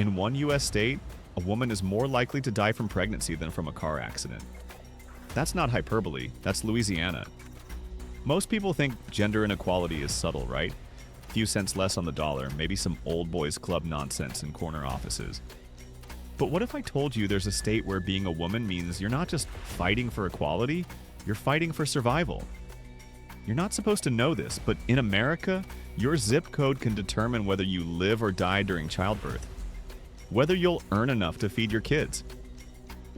In one U.S. state, a woman is more likely to die from pregnancy than from a car accident. That's not hyperbole, that's Louisiana. Most people think gender inequality is subtle, right? A few cents less on the dollar, maybe some old boys club nonsense in corner offices. But what if I told you there's a state where being a woman means you're not just fighting for equality, you're fighting for survival? You're not supposed to know this, but in America, your zip code can determine whether you live or die during childbirth, whether you'll earn enough to feed your kids,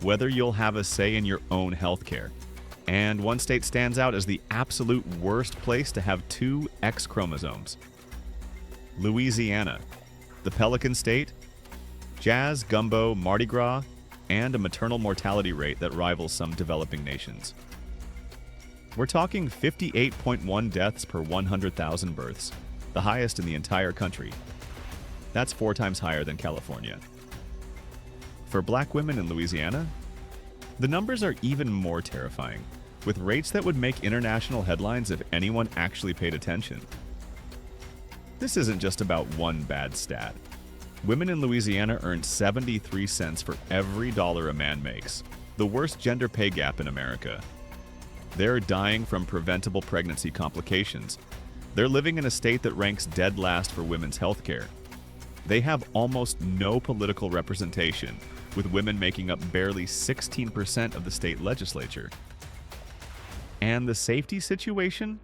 whether you'll have a say in your own health care. And one state stands out as the absolute worst place to have two X chromosomes. Louisiana, the Pelican State, jazz, gumbo, Mardi Gras, and a maternal mortality rate that rivals some developing nations. We're talking 58.1 deaths per 100,000 births, the highest in the entire country. That's 4 times higher than California. For black women in Louisiana, the numbers are even more terrifying, with rates that would make international headlines if anyone actually paid attention. This isn't just about one bad stat. Women in Louisiana earn 73 cents for every dollar a man makes, the worst gender pay gap in America. They're dying from preventable pregnancy complications. They're living in a state that ranks dead last for women's health care. They have almost no political representation, with women making up barely 16% of the state legislature. And the safety situation?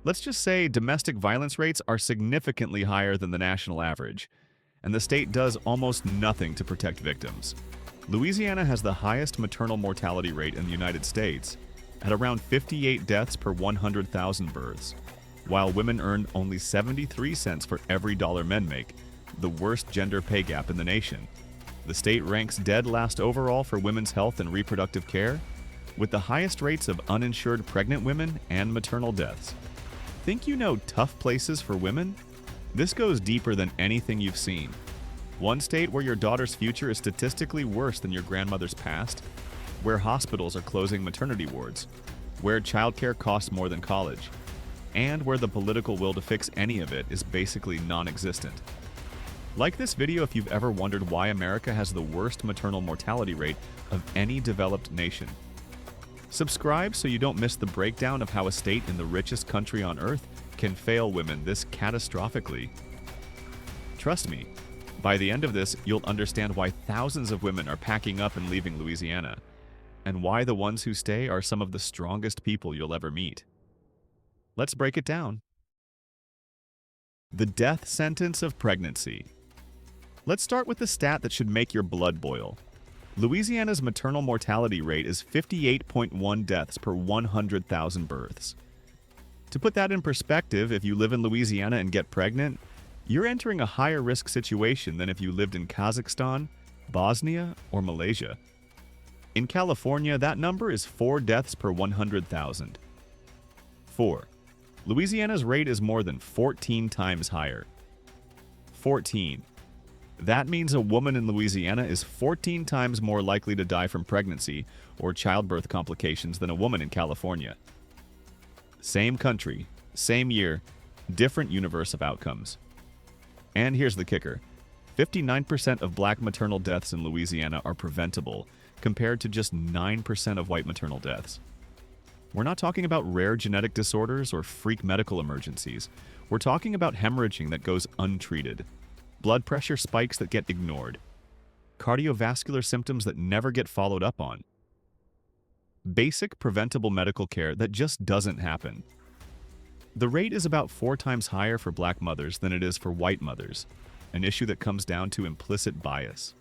Let's just say domestic violence rates are significantly higher than the national average, and the state does almost nothing to protect victims. Louisiana has the highest maternal mortality rate in the United States, at around 58 deaths per 100,000 births, while women earn only 73 cents for every dollar men make, the worst gender pay gap in the nation. The state ranks dead last overall for women's health and reproductive care, with the highest rates of uninsured pregnant women and maternal deaths. Think you know tough places for women? This goes deeper than anything you've seen. One state where your daughter's future is statistically worse than your grandmother's past, where hospitals are closing maternity wards, where childcare costs more than college, and where the political will to fix any of it is basically non-existent. Like this video if you've ever wondered why America has the worst maternal mortality rate of any developed nation. Subscribe so you don't miss the breakdown of how a state in the richest country on earth can fail women this catastrophically. Trust me, by the end of this, you'll understand why thousands of women are packing up and leaving Louisiana, and why the ones who stay are some of the strongest people you'll ever meet. Let's break it down. The death sentence of pregnancy. Let's start with the stat that should make your blood boil. Louisiana's maternal mortality rate is 58.1 deaths per 100,000 births. To put that in perspective, if you live in Louisiana and get pregnant, you're entering a higher risk situation than if you lived in Kazakhstan, Bosnia, or Malaysia. In California, that number is 4 deaths per 100,000. 4. Louisiana's rate is more than 14 times higher. 14. That means a woman in Louisiana is 14 times more likely to die from pregnancy or childbirth complications than a woman in California. Same country, same year, different universe of outcomes. And here's the kicker. 59% of black maternal deaths in Louisiana are preventable, compared to just 9% of white maternal deaths. We're not talking about rare genetic disorders or freak medical emergencies. We're talking about hemorrhaging that goes untreated, blood pressure spikes that get ignored, cardiovascular symptoms that never get followed up on, basic preventable medical care that just doesn't happen. The rate is about 4 times higher for black mothers than it is for white mothers, an issue that comes down to implicit bias.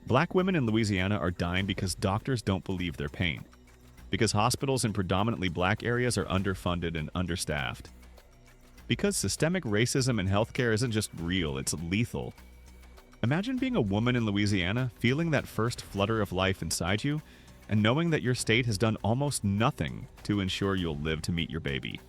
Black women in Louisiana are dying because doctors don't believe their pain, because hospitals in predominantly black areas are underfunded and understaffed, because systemic racism in healthcare isn't just real, it's lethal. Imagine being a woman in Louisiana, feeling that first flutter of life inside you, and knowing that your state has done almost nothing to ensure you'll live to meet your baby.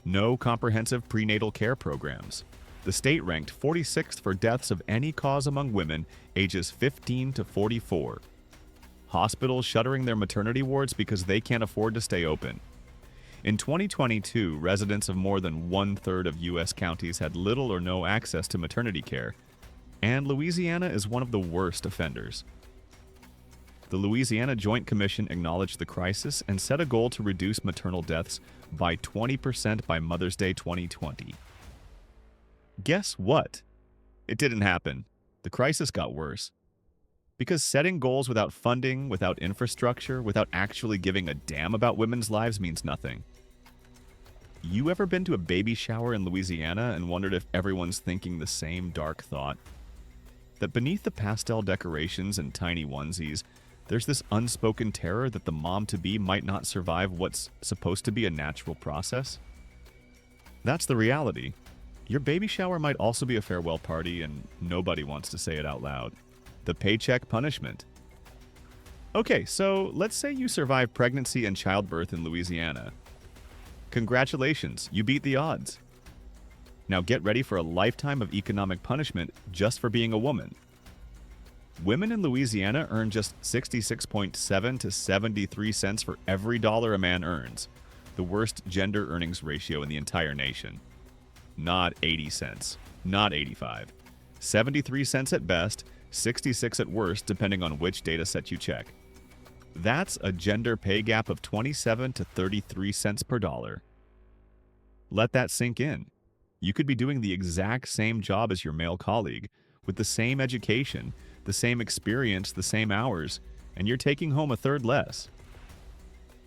No comprehensive prenatal care programs. The state ranked 46th for deaths of any cause among women ages 15 to 44. Hospitals shuttering their maternity wards because they can't afford to stay open. In 2022, residents of more than 1/3 of U.S. counties had little or no access to maternity care. And Louisiana is one of the worst offenders. The Louisiana Joint Commission acknowledged the crisis and set a goal to reduce maternal deaths by 20% by Mother's Day 2020. Guess what? It didn't happen. The crisis got worse. Because setting goals without funding, without infrastructure, without actually giving a damn about women's lives means nothing. You ever been to a baby shower in Louisiana and wondered if everyone's thinking the same dark thought? That beneath the pastel decorations and tiny onesies, there's this unspoken terror that the mom-to-be might not survive what's supposed to be a natural process? That's the reality. Your baby shower might also be a farewell party, and nobody wants to say it out loud. The paycheck punishment. Okay, so let's say you survive pregnancy and childbirth in Louisiana. Congratulations, you beat the odds. Now get ready for a lifetime of economic punishment just for being a woman. Women in Louisiana earn just 66.7 to 73 cents for every dollar a man earns, the worst gender earnings ratio in the entire nation. Not 80 cents, not 85. 73 cents at best, 66 at worst, depending on which data set you check. That's a gender pay gap of 27 to 33 cents per dollar. Let that sink in. You could be doing the exact same job as your male colleague, with the same education, the same experience, the same hours, and you're taking home a third less.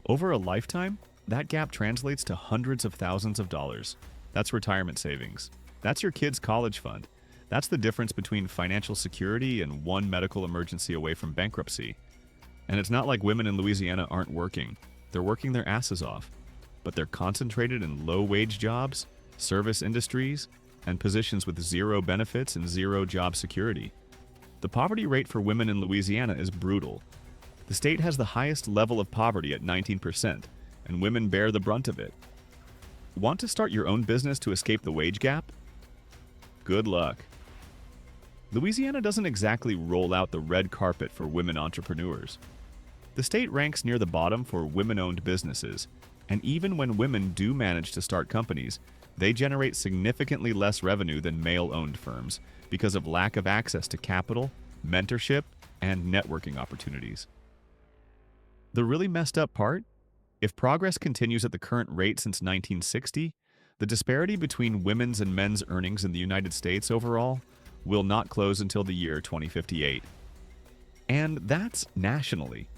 Over a lifetime, that gap translates to hundreds of thousands of dollars. That's retirement savings. That's your kid's college fund. That's the difference between financial security and one medical emergency away from bankruptcy. And it's not like women in Louisiana aren't working. They're working their asses off. But they're concentrated in low-wage jobs, service industries, and positions with zero benefits and zero job security. The poverty rate for women in Louisiana is brutal. The state has the highest level of poverty at 19%, and women bear the brunt of it. Want to start your own business to escape the wage gap? Good luck. Louisiana doesn't exactly roll out the red carpet for women entrepreneurs. The state ranks near the bottom for women-owned businesses, and even when women do manage to start companies, they generate significantly less revenue than male-owned firms because of lack of access to capital, mentorship, and networking opportunities. The really messed up part? If progress continues at the current rate since 1960, the disparity between women's and men's earnings in the United States overall will not close until the year 2058. And that's nationally.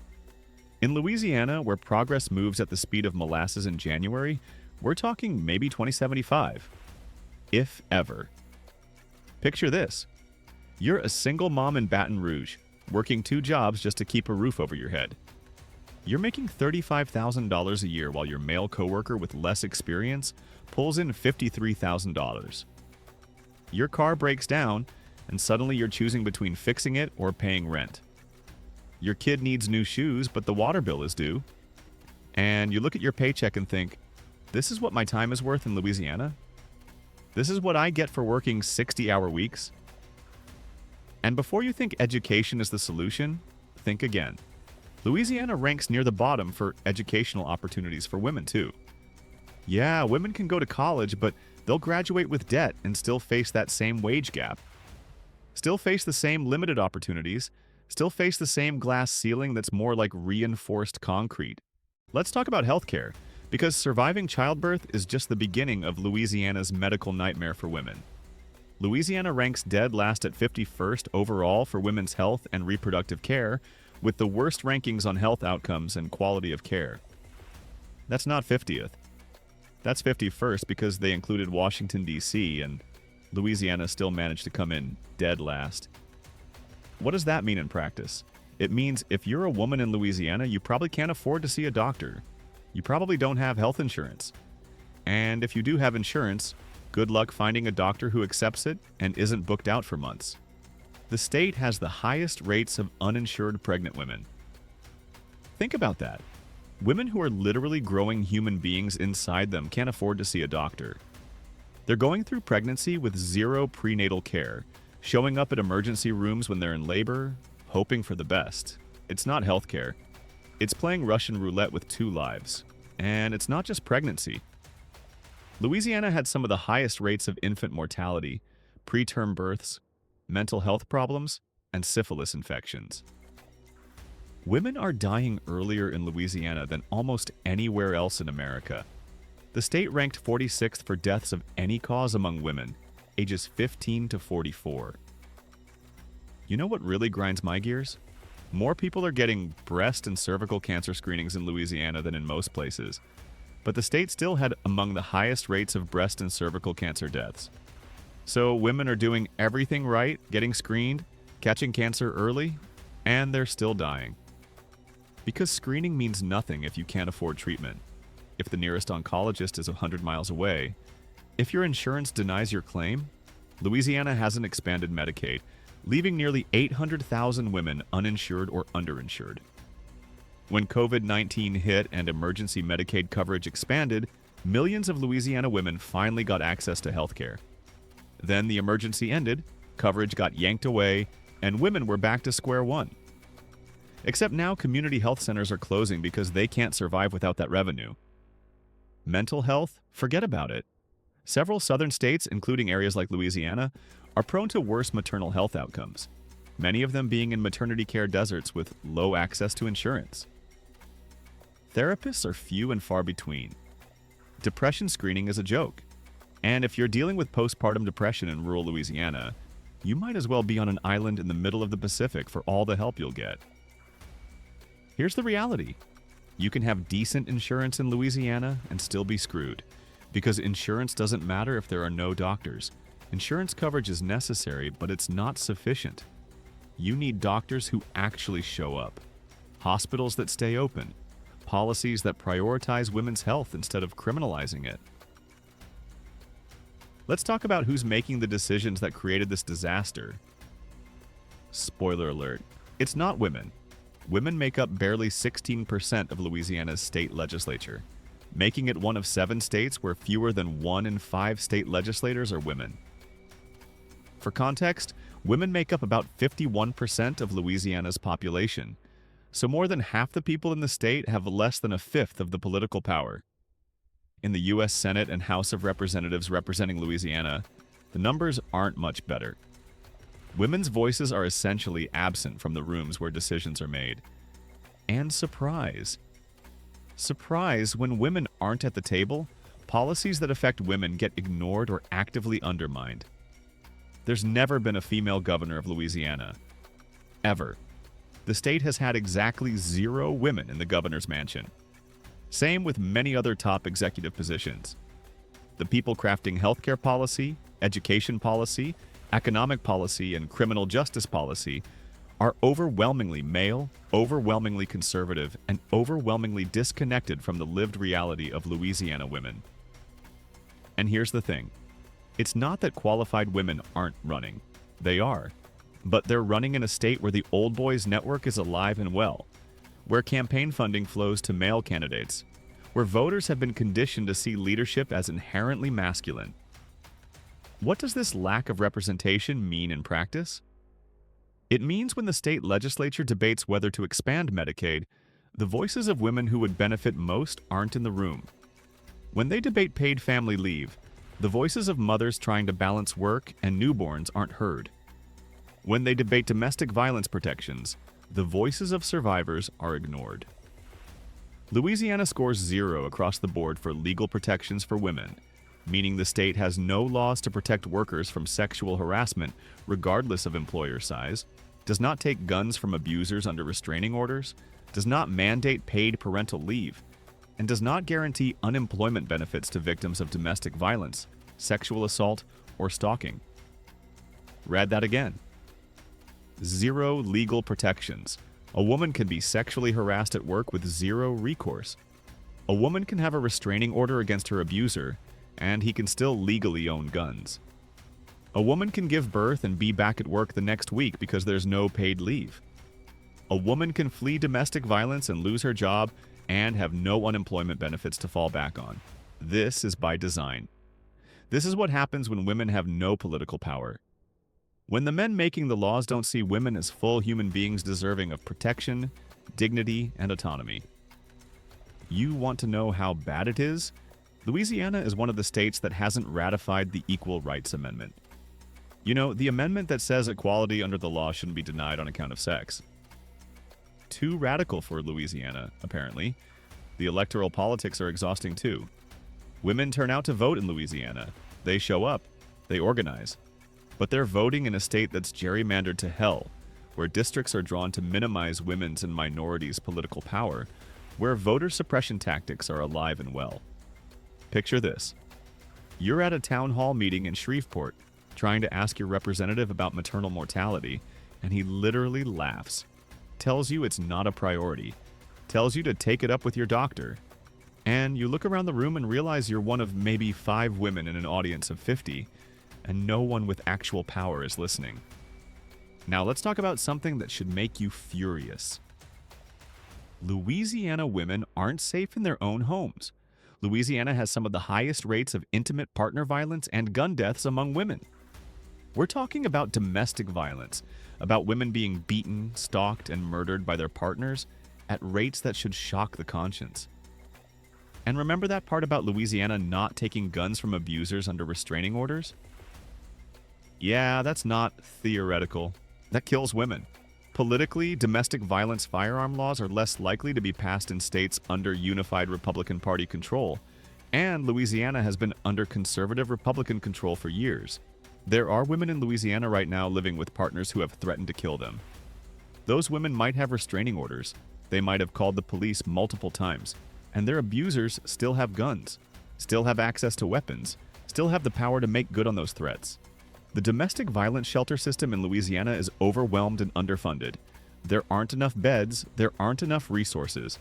In Louisiana, where progress moves at the speed of molasses in January, we're talking maybe 2075. If ever. Picture this. You're a single mom in Baton Rouge, working 2 jobs just to keep a roof over your head. You're making $35,000 a year while your male coworker with less experience pulls in $53,000. Your car breaks down, and suddenly you're choosing between fixing it or paying rent. Your kid needs new shoes, but the water bill is due. And you look at your paycheck and think, this is what my time is worth in Louisiana? This is what I get for working 60-hour weeks? And before you think education is the solution, think again. Louisiana ranks near the bottom for educational opportunities for women, too. Yeah, women can go to college, but they'll graduate with debt and still face that same wage gap. Still face the same limited opportunities, still face the same glass ceiling that's more like reinforced concrete. Let's talk about healthcare, because surviving childbirth is just the beginning of Louisiana's medical nightmare for women. Louisiana ranks dead last at 51st overall for women's health and reproductive care, with the worst rankings on health outcomes and quality of care. That's not 50th. That's 51st because they included Washington, D.C., and Louisiana still managed to come in dead last. What does that mean in practice? It means if you're a woman in Louisiana, you probably can't afford to see a doctor. You probably don't have health insurance. And if you do have insurance, good luck finding a doctor who accepts it and isn't booked out for months. The state has the highest rates of uninsured pregnant women. Think about that. Women who are literally growing human beings inside them can't afford to see a doctor. They're going through pregnancy with zero prenatal care, showing up at emergency rooms when they're in labor, hoping for the best. It's not healthcare. It's playing Russian roulette with 2 lives. And it's not just pregnancy. Louisiana had some of the highest rates of infant mortality, preterm births, mental health problems, and syphilis infections. Women are dying earlier in Louisiana than almost anywhere else in America. The state ranked 46th for deaths of any cause among women, ages 15 to 44. You know what really grinds my gears? More people are getting breast and cervical cancer screenings in Louisiana than in most places, but the state still had among the highest rates of breast and cervical cancer deaths. So women are doing everything right, getting screened, catching cancer early, and they're still dying. Because screening means nothing if you can't afford treatment, if the nearest oncologist is 100 miles away, if your insurance denies your claim. Louisiana hasn't expanded Medicaid, leaving nearly 800,000 women uninsured or underinsured. When COVID-19 hit and emergency Medicaid coverage expanded, millions of Louisiana women finally got access to health care. Then the emergency ended, coverage got yanked away, and women were back to square one. Except now community health centers are closing because they can't survive without that revenue. Mental health? Forget about it. Several southern states, including areas like Louisiana, are prone to worse maternal health outcomes, many of them being in maternity care deserts with low access to insurance. Therapists are few and far between. Depression screening is a joke. And if you're dealing with postpartum depression in rural Louisiana, you might as well be on an island in the middle of the Pacific for all the help you'll get. Here's the reality. You can have decent insurance in Louisiana and still be screwed, because insurance doesn't matter if there are no doctors. Insurance coverage is necessary, but it's not sufficient. You need doctors who actually show up, hospitals that stay open, policies that prioritize women's health instead of criminalizing it. Let's talk about who's making the decisions that created this disaster. Spoiler alert, it's not women. Women make up barely 16% of Louisiana's state legislature, making it one of 7 states where fewer than 1 in 5 state legislators are women. For context, women make up about 51% of Louisiana's population, so more than half the people in the state have less than a fifth of the political power. In the U.S. Senate and House of Representatives representing Louisiana, the numbers aren't much better. Women's voices are essentially absent from the rooms where decisions are made. And surprise. Surprise, when women aren't at the table, policies that affect women get ignored or actively undermined. There's never been a female governor of Louisiana. Ever. The state has had exactly 0 women in the governor's mansion. Same with many other top executive positions. The people crafting healthcare policy, education policy, economic policy, and criminal justice policy are overwhelmingly male, overwhelmingly conservative, and overwhelmingly disconnected from the lived reality of Louisiana women. And here's the thing. It's not that qualified women aren't running. They are. But they're running in a state where the old boys network is alive and well, where campaign funding flows to male candidates, where voters have been conditioned to see leadership as inherently masculine. What does this lack of representation mean in practice? It means when the state legislature debates whether to expand Medicaid, the voices of women who would benefit most aren't in the room. When they debate paid family leave, the voices of mothers trying to balance work and newborns aren't heard. When they debate domestic violence protections, the voices of survivors are ignored. Louisiana scores 0 across the board for legal protections for women, meaning the state has no laws to protect workers from sexual harassment regardless of employer size, does not take guns from abusers under restraining orders, does not mandate paid parental leave, and does not guarantee unemployment benefits to victims of domestic violence, sexual assault, or stalking. Read that again. 0 legal protections. A woman can be sexually harassed at work with 0 recourse. A woman can have a restraining order against her abuser, and he can still legally own guns. A woman can give birth and be back at work the next week because there's no paid leave. A woman can flee domestic violence and lose her job and have no unemployment benefits to fall back on. This is by design. This is what happens when women have no political power. When the men making the laws don't see women as full human beings deserving of protection, dignity, and autonomy. You want to know how bad it is? Louisiana is one of the states that hasn't ratified the Equal Rights Amendment. You know, the amendment that says equality under the law shouldn't be denied on account of sex. Too radical for Louisiana, apparently. The electoral politics are exhausting too. Women turn out to vote in Louisiana. They show up. They organize. But they're voting in a state that's gerrymandered to hell, where districts are drawn to minimize women's and minorities' political power, where voter suppression tactics are alive and well. Picture this. You're at a town hall meeting in Shreveport, trying to ask your representative about maternal mortality, and he literally laughs, tells you it's not a priority, tells you to take it up with your doctor, and you look around the room and realize you're one of maybe 5 women in an audience of 50, and no one with actual power is listening. Now let's talk about something that should make you furious. Louisiana women aren't safe in their own homes. Louisiana has some of the highest rates of intimate partner violence and gun deaths among women. We're talking about domestic violence, about women being beaten, stalked, and murdered by their partners at rates that should shock the conscience. And remember that part about Louisiana not taking guns from abusers under restraining orders? Yeah, that's not theoretical. That kills women. Politically, domestic violence firearm laws are less likely to be passed in states under unified Republican Party control, and Louisiana has been under conservative Republican control for years. There are women in Louisiana right now living with partners who have threatened to kill them. Those women might have restraining orders. They might have called the police multiple times, and their abusers still have guns, still have access to weapons, still have the power to make good on those threats. The domestic violence shelter system in Louisiana is overwhelmed and underfunded. There aren't enough beds, there aren't enough resources.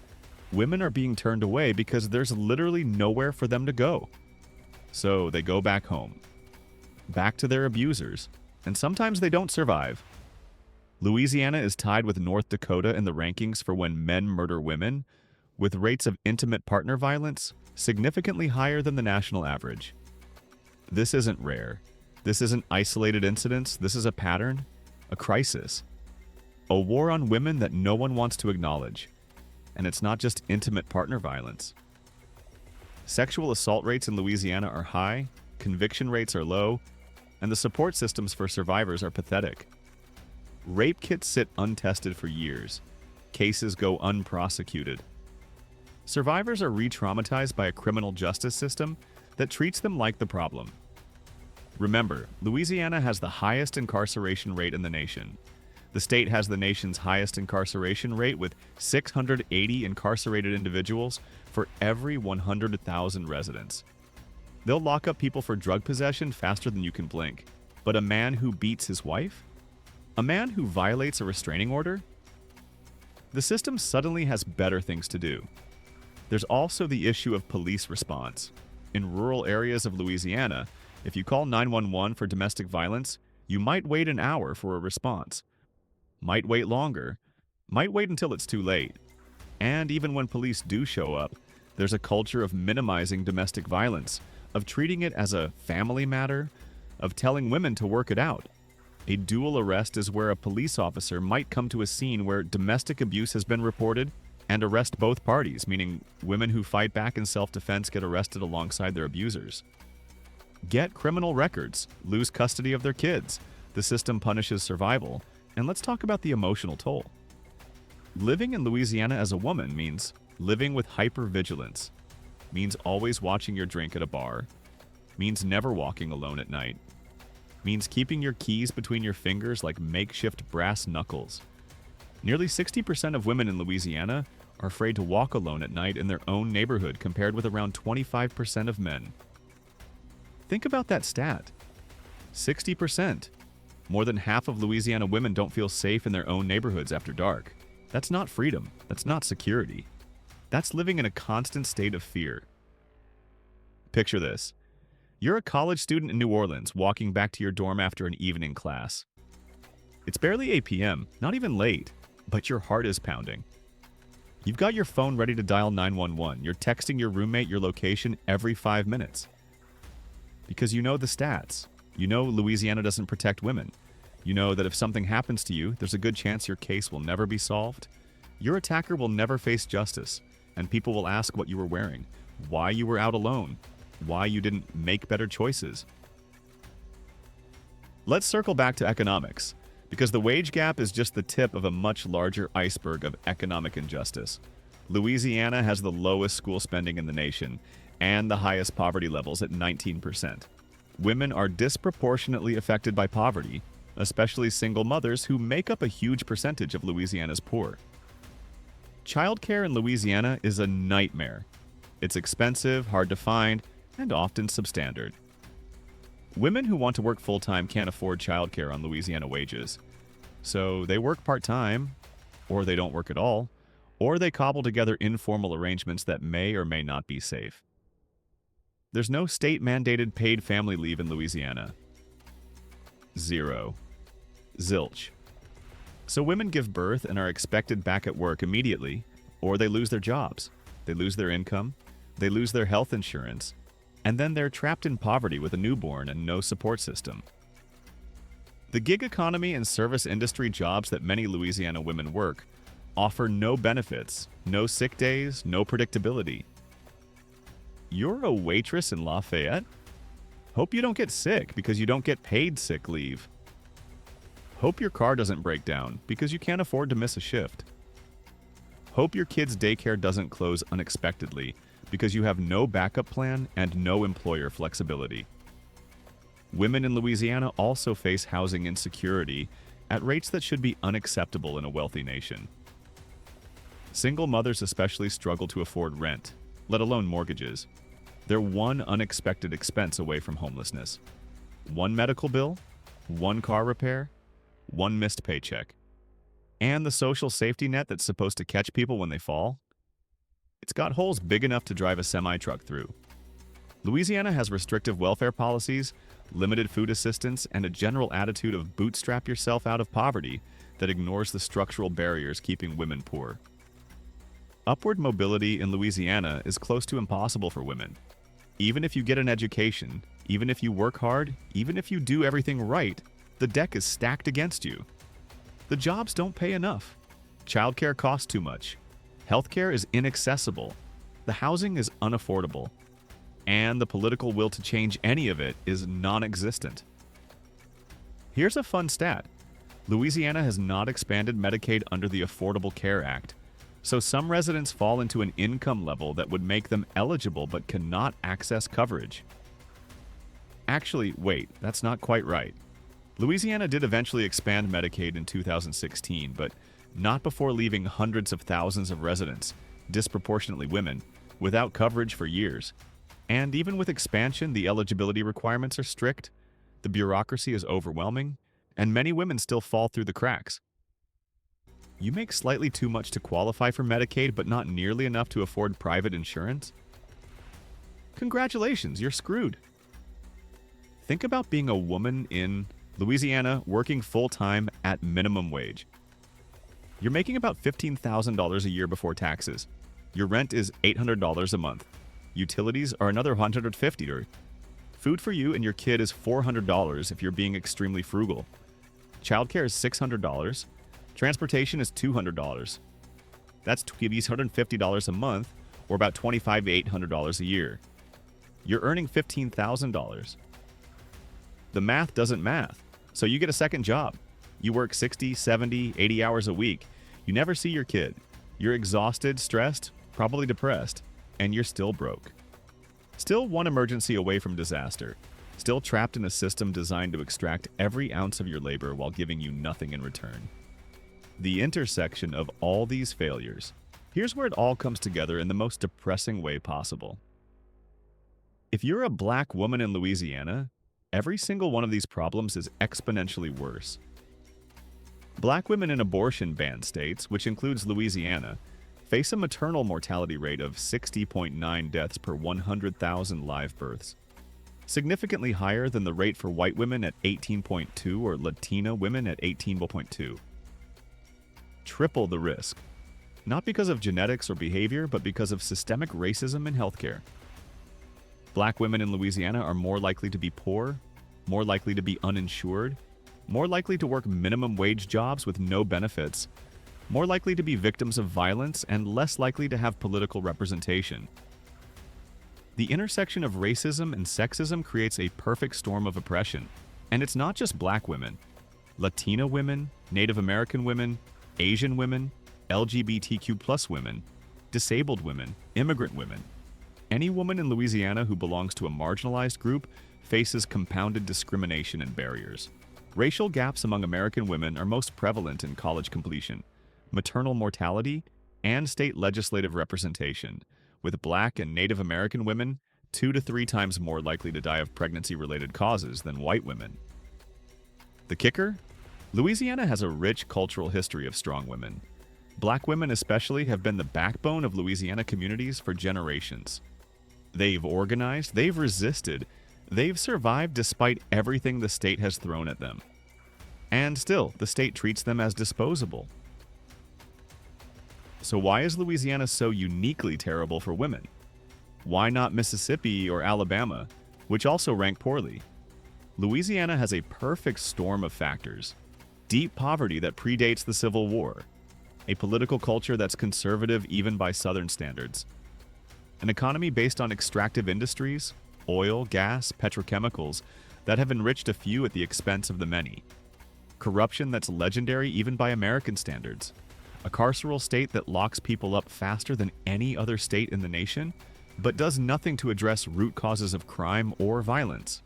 Women are being turned away because there's literally nowhere for them to go. So they go back home, back to their abusers, and sometimes they don't survive. Louisiana is tied with North Dakota in the rankings for when men murder women, with rates of intimate partner violence significantly higher than the national average. This isn't rare. This isn't isolated incidents. This is a pattern, a crisis, a war on women that no one wants to acknowledge. And it's not just intimate partner violence. Sexual assault rates in Louisiana are high, conviction rates are low, and the support systems for survivors are pathetic. Rape kits sit untested for years. Cases go unprosecuted. Survivors are re-traumatized by a criminal justice system that treats them like the problem. Remember, Louisiana has the highest incarceration rate in the nation. The state has the nation's highest incarceration rate with 680 incarcerated individuals for every 100,000 residents. They'll lock up people for drug possession faster than you can blink. But a man who beats his wife? A man who violates a restraining order? The system suddenly has better things to do. There's also the issue of police response. In rural areas of Louisiana, if you call 911 for domestic violence, you might wait an hour for a response. Might wait longer. Might wait until it's too late. And even when police do show up, there's a culture of minimizing domestic violence, of treating it as a family matter, of telling women to work it out. A dual arrest is where a police officer might come to a scene where domestic abuse has been reported and arrest both parties, meaning women who fight back in self-defense get arrested alongside their abusers. Get criminal records, lose custody of their kids. The system punishes survival. And let's talk about the emotional toll. Living in Louisiana as a woman means living with hypervigilance, means always watching your drink at a bar, means never walking alone at night, means keeping your keys between your fingers like makeshift brass knuckles. Nearly 60% of women in Louisiana are afraid to walk alone at night in their own neighborhood, compared with around 25% of men. Think about that stat. 60%. More than half of Louisiana women don't feel safe in their own neighborhoods after dark. That's not freedom. That's not security. That's living in a constant state of fear. Picture this. You're a college student in New Orleans walking back to your dorm after an evening class. It's barely 8 p.m., not even late, but your heart is pounding. You've got your phone ready to dial 911. You're texting your roommate your location every 5 minutes. Because you know the stats. You know Louisiana doesn't protect women. You know that if something happens to you, there's a good chance your case will never be solved. Your attacker will never face justice, and people will ask what you were wearing, why you were out alone, why you didn't make better choices. Let's circle back to economics, because the wage gap is just the tip of a much larger iceberg of economic injustice. Louisiana has the lowest school spending in the nation and the highest poverty levels at 19%. Women are disproportionately affected by poverty, especially single mothers who make up a huge percentage of Louisiana's poor. Childcare in Louisiana is a nightmare. It's expensive, hard to find, and often substandard. Women who want to work full-time can't afford childcare on Louisiana wages. So they work part-time, or they don't work at all, or they cobble together informal arrangements that may or may not be safe. There's no state-mandated paid family leave in Louisiana. Zero. Zilch. So women give birth and are expected back at work immediately, or they lose their jobs, they lose their income, they lose their health insurance, and then they're trapped in poverty with a newborn and no support system. The gig economy and service industry jobs that many Louisiana women work offer no benefits, no sick days, no predictability. You're a waitress in Lafayette? Hope you don't get sick because you don't get paid sick leave. Hope your car doesn't break down because you can't afford to miss a shift. Hope your kid's daycare doesn't close unexpectedly because you have no backup plan and no employer flexibility. Women in Louisiana also face housing insecurity at rates that should be unacceptable in a wealthy nation. Single mothers especially struggle to afford rent, let alone mortgages. They're one unexpected expense away from homelessness. One medical bill, one car repair, one missed paycheck. And the social safety net that's supposed to catch people when they fall? It's got holes big enough to drive a semi-truck through. Louisiana has restrictive welfare policies, limited food assistance, and a general attitude of bootstrap yourself out of poverty that ignores the structural barriers keeping women poor. Upward mobility in Louisiana is close to impossible for women. Even if you get an education, even if you work hard, even if you do everything right, the deck is stacked against you. The jobs don't pay enough. Childcare costs too much. Healthcare is inaccessible. The housing is unaffordable. And the political will to change any of it is non-existent. Here's a fun stat. Louisiana has not expanded Medicaid under the Affordable Care Act, so some residents fall into an income level that would make them eligible but cannot access coverage. Actually, wait, that's not quite right. Louisiana did eventually expand Medicaid in 2016, but not before leaving hundreds of thousands of residents, disproportionately women, without coverage for years. And even with expansion, the eligibility requirements are strict, the bureaucracy is overwhelming, and many women still fall through the cracks. You make slightly too much to qualify for Medicaid, but not nearly enough to afford private insurance? Congratulations, you're screwed. Think about being a woman in Louisiana working full-time at minimum wage. You're making about $15,000 a year before taxes. Your rent is $800 a month. Utilities are another $150. Food for you and your kid is $400 if you're being extremely frugal. Childcare is $600. Transportation is $200. That's $150 a month, or about $2,500 to $800 a year. You're earning $15,000. The math doesn't math, so you get a second job. You work 60, 70, 80 hours a week. You never see your kid. You're exhausted, stressed, probably depressed, and you're still broke. Still one emergency away from disaster. Still trapped in a system designed to extract every ounce of your labor while giving you nothing in return. The intersection of all these failures. Here's where it all comes together in the most depressing way possible. If you're a black woman in Louisiana, every single one of these problems is exponentially worse. Black women in abortion-banned states, which includes Louisiana, face a maternal mortality rate of 60.9 deaths per 100,000 live births, significantly higher than the rate for white women at 18.2 or Latina women at 18.2. Triple the risk, not because of genetics or behavior, but because of systemic racism in healthcare. Black women in Louisiana are more likely to be poor, more likely to be uninsured, more likely to work minimum wage jobs with no benefits, more likely to be victims of violence, and less likely to have political representation. The intersection of racism and sexism creates a perfect storm of oppression. And it's not just black women. Latina women, Native American women, Asian women, LGBTQ plus women, disabled women, immigrant women. Any woman in Louisiana who belongs to a marginalized group faces compounded discrimination and barriers. Racial gaps among American women are most prevalent in college completion, maternal mortality, and state legislative representation, with black and Native American women 2 to 3 times more likely to die of pregnancy-related causes than white women. The kicker? Louisiana has a rich cultural history of strong women. Black women especially have been the backbone of Louisiana communities for generations. They've organized, they've resisted, they've survived despite everything the state has thrown at them. And still, the state treats them as disposable. So why is Louisiana so uniquely terrible for women? Why not Mississippi or Alabama, which also rank poorly? Louisiana has a perfect storm of factors. Deep poverty that predates the Civil War, a political culture that's conservative even by Southern standards, an economy based on extractive industries, oil, gas, petrochemicals, that have enriched a few at the expense of the many, corruption that's legendary even by American standards, a carceral state that locks people up faster than any other state in the nation, but does nothing to address root causes of crime or violence.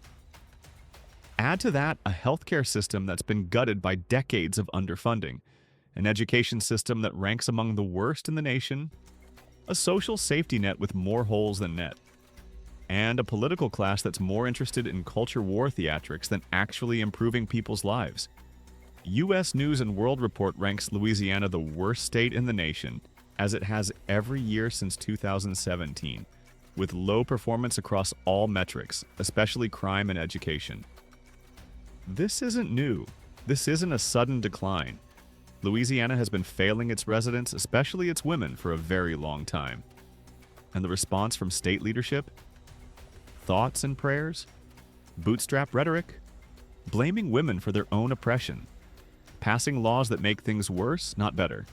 Add to that a healthcare system that's been gutted by decades of underfunding, an education system that ranks among the worst in the nation, a social safety net with more holes than net, and a political class that's more interested in culture war theatrics than actually improving people's lives. U.S. News and World Report ranks Louisiana the worst state in the nation, as it has every year since 2017, with low performance across all metrics, especially crime and education. This isn't new. This isn't a sudden decline. Louisiana has been failing its residents, especially its women, for a very long time. And the response from state leadership? Thoughts and prayers? Bootstrap rhetoric? Blaming women for their own oppression. Passing laws that make things worse, not better.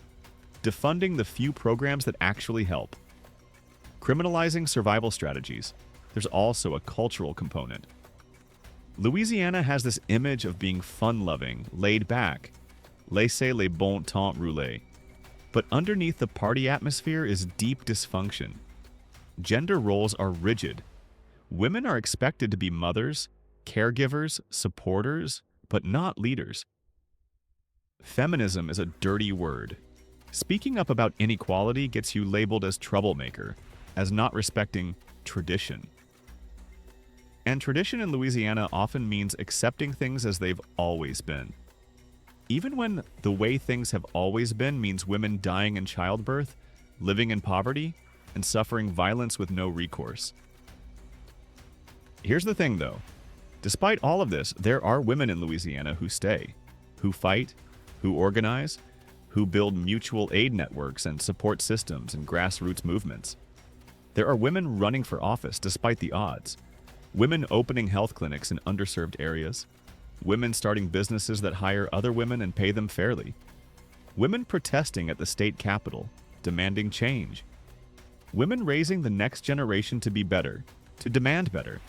Defunding the few programs that actually help. Criminalizing survival strategies. There's also a cultural component. Louisiana has this image of being fun-loving, laid back, laissez les bon temps rouler. But underneath the party atmosphere is deep dysfunction. Gender roles are rigid. Women are expected to be mothers, caregivers, supporters, but not leaders. Feminism is a dirty word. Speaking up about inequality gets you labeled as troublemaker, as not respecting tradition. And tradition in Louisiana often means accepting things as they've always been. Even when the way things have always been means women dying in childbirth, living in poverty, and suffering violence with no recourse. Here's the thing, though. Despite all of this, there are women in Louisiana who stay, who fight, who organize, who build mutual aid networks and support systems and grassroots movements. There are women running for office despite the odds. Women opening health clinics in underserved areas. Women starting businesses that hire other women and pay them fairly. Women protesting at the state capitol, demanding change. Women raising the next generation to be better, to demand better.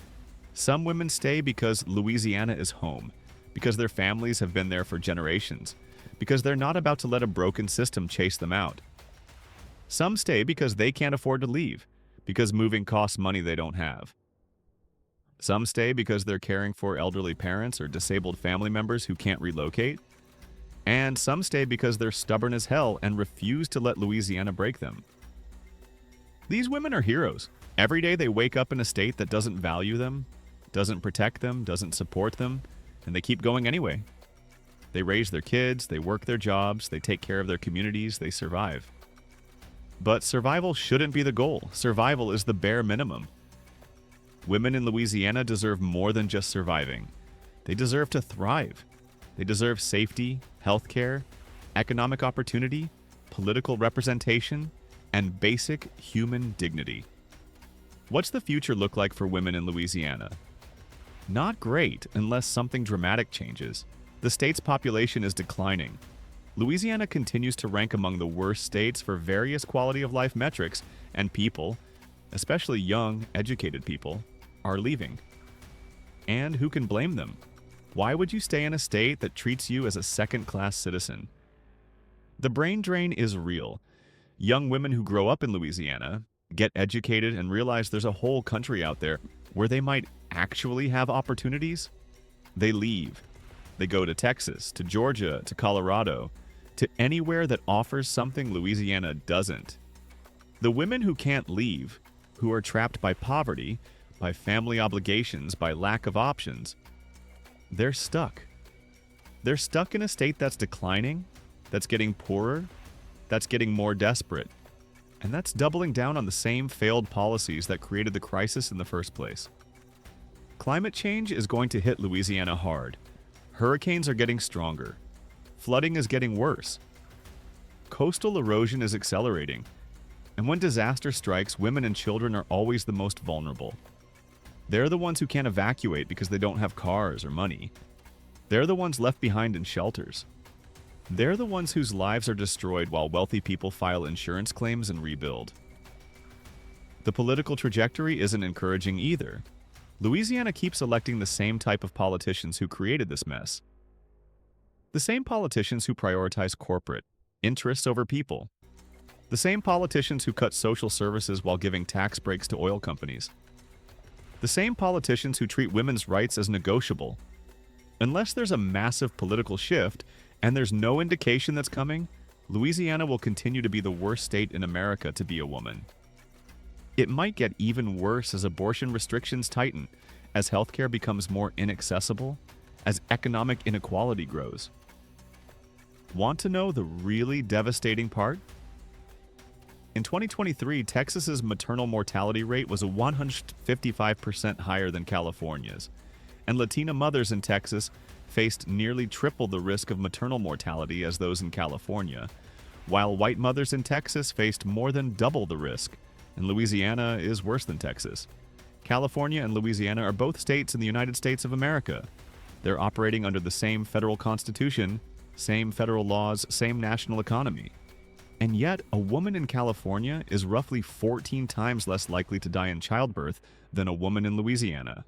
Some women stay because Louisiana is home, because their families have been there for generations, because they're not about to let a broken system chase them out. Some stay because they can't afford to leave, because moving costs money they don't have. Some stay because they're caring for elderly parents or disabled family members who can't relocate. And some stay because they're stubborn as hell and refuse to let Louisiana break them. These women are heroes. Every day they wake up in a state that doesn't value them, doesn't protect them, doesn't support them, and they keep going anyway. They raise their kids, they work their jobs, they take care of their communities, they survive. But survival shouldn't be the goal. Survival is the bare minimum. Women in Louisiana deserve more than just surviving. They deserve to thrive. They deserve safety, healthcare, economic opportunity, political representation, and basic human dignity. What's the future look like for women in Louisiana? Not great unless something dramatic changes. The state's population is declining. Louisiana continues to rank among the worst states for various quality of life metrics, and people, especially young, educated people, are leaving. And who can blame them? Why would you stay in a state that treats you as a second-class citizen? The brain drain is real. Young women who grow up in Louisiana, get educated, and realize there's a whole country out there where they might actually have opportunities. They leave. They go to Texas, to Georgia, to Colorado, to anywhere that offers something Louisiana doesn't. The women who can't leave, who are trapped by poverty, by family obligations, by lack of options, they're stuck. They're stuck in a state that's declining, that's getting poorer, that's getting more desperate. And that's doubling down on the same failed policies that created the crisis in the first place. Climate change is going to hit Louisiana hard. Hurricanes are getting stronger. Flooding is getting worse. Coastal erosion is accelerating. And when disaster strikes, women and children are always the most vulnerable. They're the ones who can't evacuate because they don't have cars or money. They're the ones left behind in shelters. They're the ones whose lives are destroyed while wealthy people file insurance claims and rebuild. The political trajectory isn't encouraging either. Louisiana keeps electing the same type of politicians who created this mess. The same politicians who prioritize corporate interests over people. The same politicians who cut social services while giving tax breaks to oil companies. The same politicians who treat women's rights as negotiable. Unless there's a massive political shift, and there's no indication that's coming, Louisiana will continue to be the worst state in America to be a woman. It might get even worse as abortion restrictions tighten, as healthcare becomes more inaccessible, as economic inequality grows. Want to know the really devastating part? In 2023, Texas's maternal mortality rate was 155% higher than California's, and Latina mothers in Texas faced nearly triple the risk of maternal mortality as those in California, while white mothers in Texas faced more than double the risk, and Louisiana is worse than Texas. California and Louisiana are both states in the United States of America. They're operating under the same federal constitution, same federal laws, same national economy. And yet, a woman in California is roughly 14 times less likely to die in childbirth than a woman in Louisiana.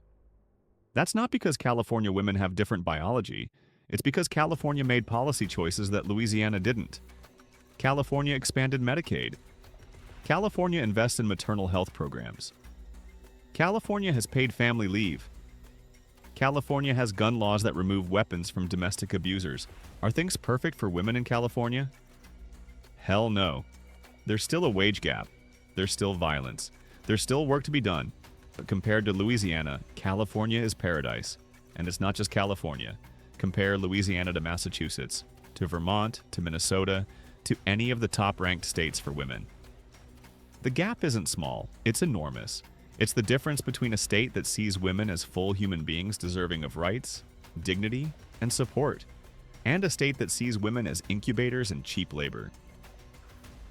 That's not because California women have different biology. It's because California made policy choices that Louisiana didn't. California expanded Medicaid. California invests in maternal health programs. California has paid family leave. California has gun laws that remove weapons from domestic abusers. Are things perfect for women in California? Hell no. There's still a wage gap. There's still violence. There's still work to be done. But compared to Louisiana, California is paradise. And it's not just California. Compare Louisiana to Massachusetts, to Vermont, to Minnesota, to any of the top-ranked states for women. The gap isn't small, it's enormous. It's the difference between a state that sees women as full human beings deserving of rights, dignity, and support, and a state that sees women as incubators and cheap labor.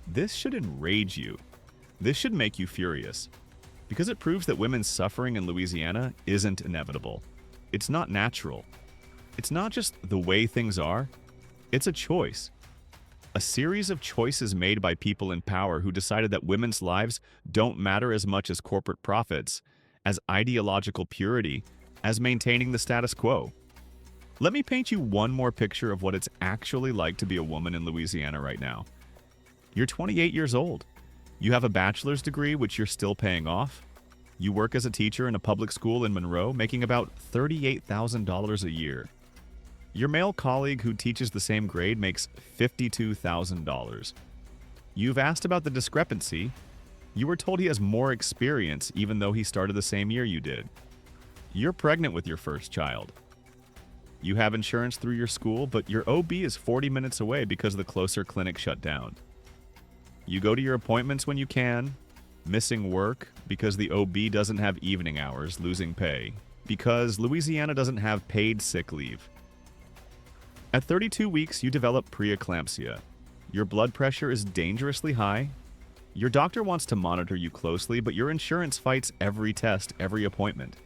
This should enrage you. This should make you furious, because it proves that women's suffering in Louisiana isn't inevitable. It's not natural. It's not just the way things are, it's a choice. A series of choices made by people in power who decided that women's lives don't matter as much as corporate profits, as ideological purity, as maintaining the status quo. Let me paint you one more picture of what it's actually like to be a woman in Louisiana right now. You're 28 years old. You have a bachelor's degree, which you're still paying off. You work as a teacher in a public school in Monroe, making about $38,000 a year. Your male colleague who teaches the same grade makes $52,000. You've asked about the discrepancy. You were told he has more experience even though he started the same year you did. You're pregnant with your first child. You have insurance through your school, but your OB is 40 minutes away because the closer clinic shut down. You go to your appointments when you can, missing work because the OB doesn't have evening hours, losing pay, because Louisiana doesn't have paid sick leave. At 32 weeks, you develop preeclampsia. Your blood pressure is dangerously high. Your doctor wants to monitor you closely, but your insurance fights every test, every appointment.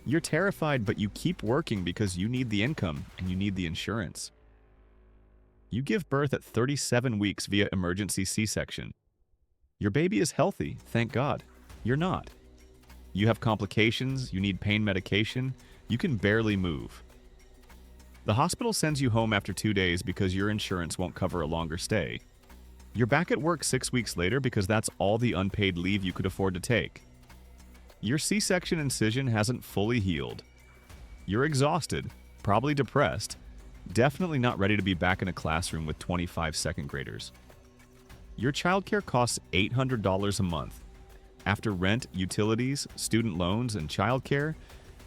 You're terrified, but you keep working because you need the income and you need the insurance. You give birth at 37 weeks via emergency C-section. Your baby is healthy, thank God. You're not. You have complications, you need pain medication, you can barely move. The hospital sends you home after 2 days because your insurance won't cover a longer stay. You're back at work 6 weeks later because that's all the unpaid leave you could afford to take. Your C-section incision hasn't fully healed. You're exhausted, probably depressed, definitely not ready to be back in a classroom with 25 second graders. Your childcare costs $800 a month. After rent, utilities, student loans, and childcare,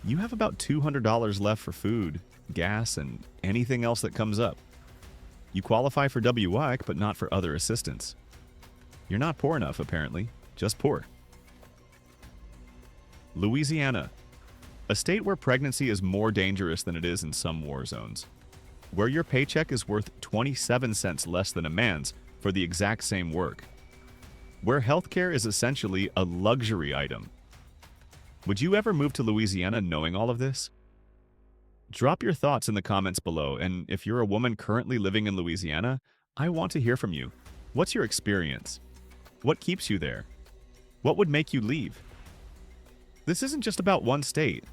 you have about $200 left for food, gas, and anything else that comes up. You qualify for WIC, but not for other assistance. You're not poor enough, apparently, just poor. Louisiana, a state where pregnancy is more dangerous than it is in some war zones, where your paycheck is worth 27 cents less than a man's for the exact same work, where healthcare is essentially a luxury item. Would you ever move to Louisiana knowing all of this? Drop your thoughts in the comments below, and if you're a woman currently living in Louisiana, I want to hear from you. What's your experience? What keeps you there? What would make you leave? This isn't just about one state.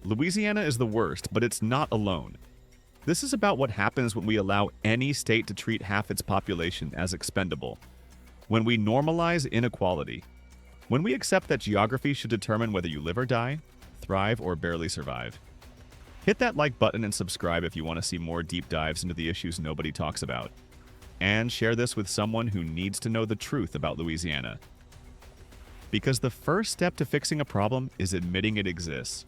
Louisiana is the worst, but it's not alone. This is about what happens when we allow any state to treat half its population as expendable. When we normalize inequality. When we accept that geography should determine whether you live or die, thrive or barely survive. Hit that like button and subscribe if you want to see more deep dives into the issues nobody talks about. And share this with someone who needs to know the truth about Louisiana. Because the first step to fixing a problem is admitting it exists.